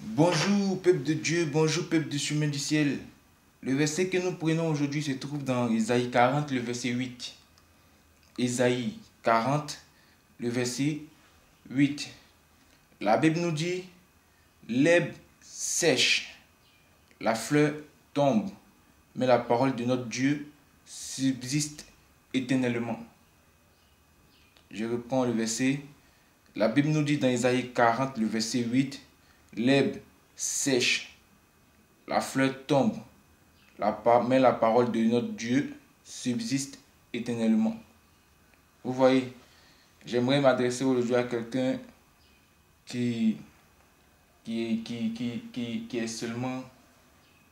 Bonjour peuple de Dieu, bonjour peuple du chemin du ciel. Le verset que nous prenons aujourd'hui se trouve dans Ésaïe 40, le verset 8. Ésaïe 40, le verset 8. La Bible nous dit, l'herbe sèche, la fleur tombe, mais la parole de notre Dieu subsiste éternellement. Je reprends le verset. La Bible nous dit dans Ésaïe 40, le verset 8, l'herbe sèche, la fleur tombe, mais la parole de notre Dieu subsiste éternellement. Vous voyez, j'aimerais m'adresser aujourd'hui à quelqu'un qui, qui est seulement,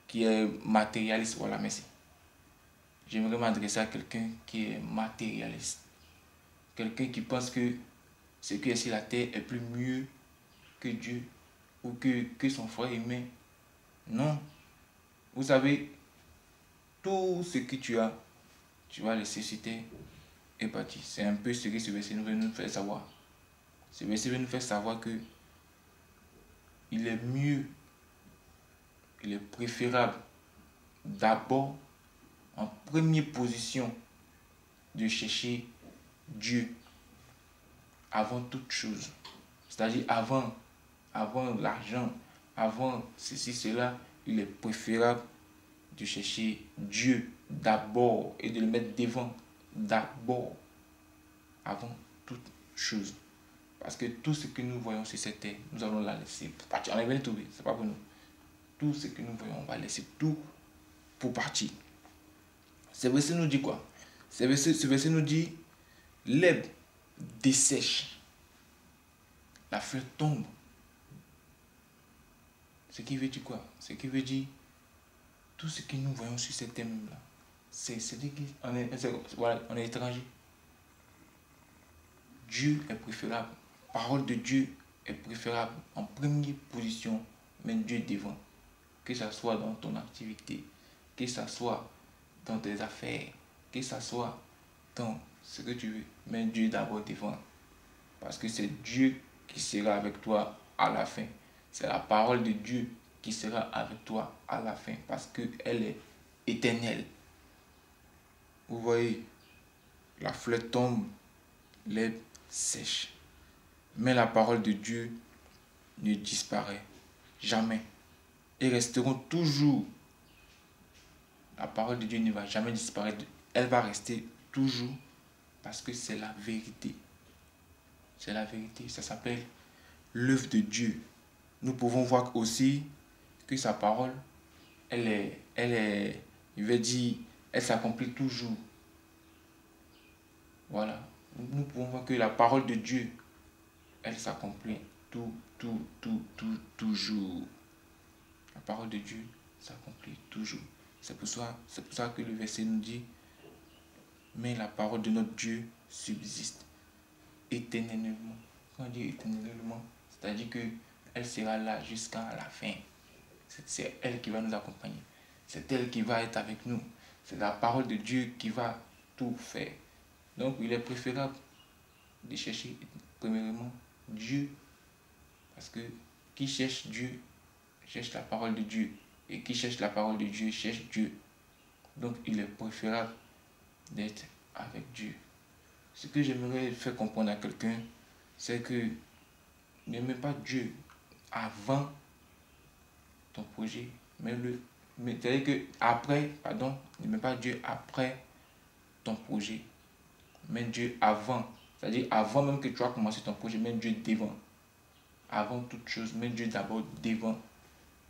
qui est matérialiste. Voilà, merci. J'aimerais m'adresser à quelqu'un qui est matérialiste. Quelqu'un qui pense que ce qui est sur la terre est plus mieux que Dieu ou que son frère humain. Non. Vous savez, tout ce que tu as, tu vas laisser sur terre et partir. C'est un peu ce que ce verset veut nous faire savoir. Ce verset veut nous faire savoir que il est mieux, il est préférable d'abord, en première position, de chercher Dieu avant toute chose. C'est-à-dire avant l'argent, avant ceci, cela, il est préférable de chercher Dieu d'abord et de le mettre devant d'abord, avant toute chose. Parce que tout ce que nous voyons sur cette terre, nous allons la laisser pour partir. On est bien trouvé, c'est pas pour nous. Tout ce que nous voyons, on va laisser tout pour partir. Ce verset nous dit quoi? Ce verset nous dit, l'herbe dessèche, la fleur tombe. Ce qui veut dire quoi? Ce qui veut dire, tout ce que nous voyons sur cette terre-là, c'est-à-dire qu'on est étranger. Dieu est préférable. Parole de Dieu est préférable en première position, mais Dieu devant. Que ce soit dans ton activité, que ce soit dans tes affaires, que ce soit dans ce que tu veux, mais Dieu d'abord devant. Parce que c'est Dieu qui sera avec toi à la fin. C'est la parole de Dieu qui sera avec toi à la fin, parce qu'elle est éternelle. Vous voyez, la fleur tombe, l'herbe sèche. Mais la parole de Dieu ne disparaît jamais. Ils resteront toujours. La parole de Dieu ne va jamais disparaître. Elle va rester toujours parce que c'est la vérité. C'est la vérité. Ça s'appelle l'œuvre de Dieu. Nous pouvons voir aussi que sa parole, je vais dire, elle s'accomplit toujours. Voilà. Nous pouvons voir que la parole de Dieu, elle s'accomplit toujours. La parole de Dieu s'accomplit toujours. C'est pour ça que le verset nous dit, mais la parole de notre Dieu subsiste éternellement. Quand on dit éternellement, c'est-à-dire qu'elle sera là jusqu'à la fin. C'est elle qui va nous accompagner. C'est elle qui va être avec nous. C'est la parole de Dieu qui va tout faire. Donc il est préférable de chercher premièrement Dieu. Parce que qui cherche Dieu, cherche la parole de Dieu. Et qui cherche la parole de Dieu, cherche Dieu. Donc il est préférable d'être avec Dieu. Ce que j'aimerais faire comprendre à quelqu'un, c'est que ne mets pas Dieu avant ton projet, mais c'est-à-dire que après, pardon, ne mets pas Dieu après ton projet, mais Dieu avant. C'est-à-dire avant même que tu as commencé ton projet, mets Dieu devant. Avant toute chose, mets Dieu d'abord devant.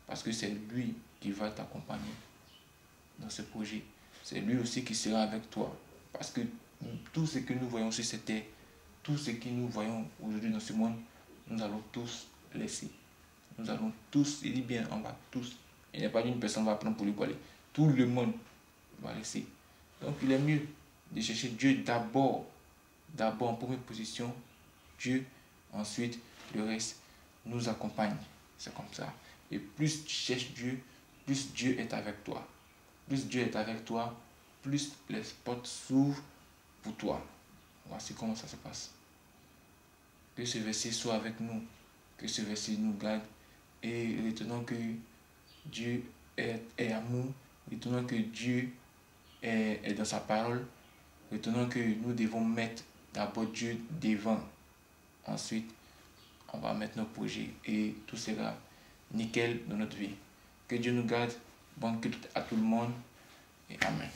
Parce que c'est lui qui va t'accompagner dans ce projet. C'est lui aussi qui sera avec toi. Parce que tout ce que nous voyons sur cette terre, tout ce que nous voyons aujourd'hui dans ce monde, nous allons tous laisser. Nous allons tous, il dit bien, on va tous. Il n'y a pas d'une personne qui va prendre pour lui aller. Tout le monde va laisser. Donc il est mieux de chercher Dieu d'abord. D'abord en première position, Dieu. Ensuite, le reste nous accompagne. C'est comme ça. Et plus tu cherches Dieu, plus Dieu est avec toi. Plus Dieu est avec toi, plus les portes s'ouvrent pour toi. Voici comment ça se passe. Que ce verset soit avec nous. Que ce verset nous garde. et retenons que Dieu est amour, retenons que Dieu est dans sa parole, retenons que nous devons mettre d'abord Dieu devant. Ensuite, on va mettre nos projets et tout sera nickel dans notre vie. Que Dieu nous garde. Bonne culte à tout le monde et Amen.